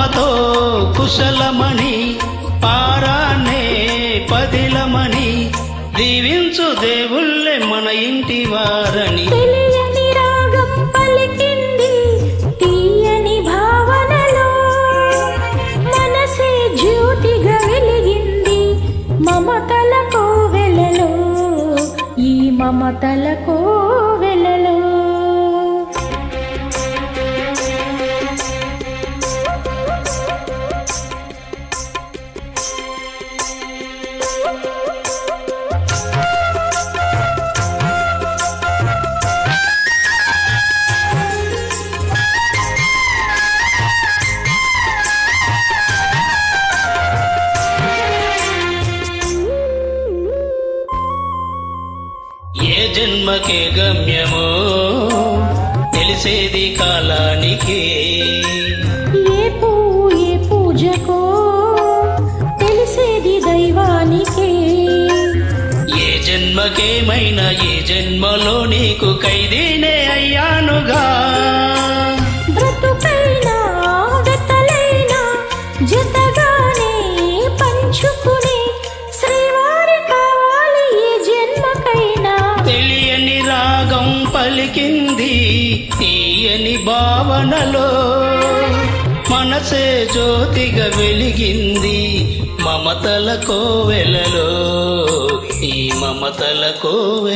ప్రేమతో కుశలమణి పారానే పదిలమణి దీవించు దేవుళ్ళే మన ఇంటి వారని తెలియని రాగం పలికింది తీయని భావనలో మనసే జ్యోతిగా వెలిగింది మమతల కోవెలలో ఈ మమతల కోవెలలో ఏ జన్మకే గమ్యమో తెలిసేది కాలానికి ఏ పూజకో తెలిసేది దైవానికి ఏ జన్మకేమైనా ఈ జన్మలో నీకు ఖైదీనే అయ్యానుగా బ్రతుకైనా వెతలైనా జతగానే పంచుకుని శ్రీవారి కావాలి ఏ జన్మకైనా తెలియని రాగం పలికింది తీయని భావనలో మనసే జ్యోతిగా వెలిగింది మమతల కోవెలలో ఈ మమతల కోవెల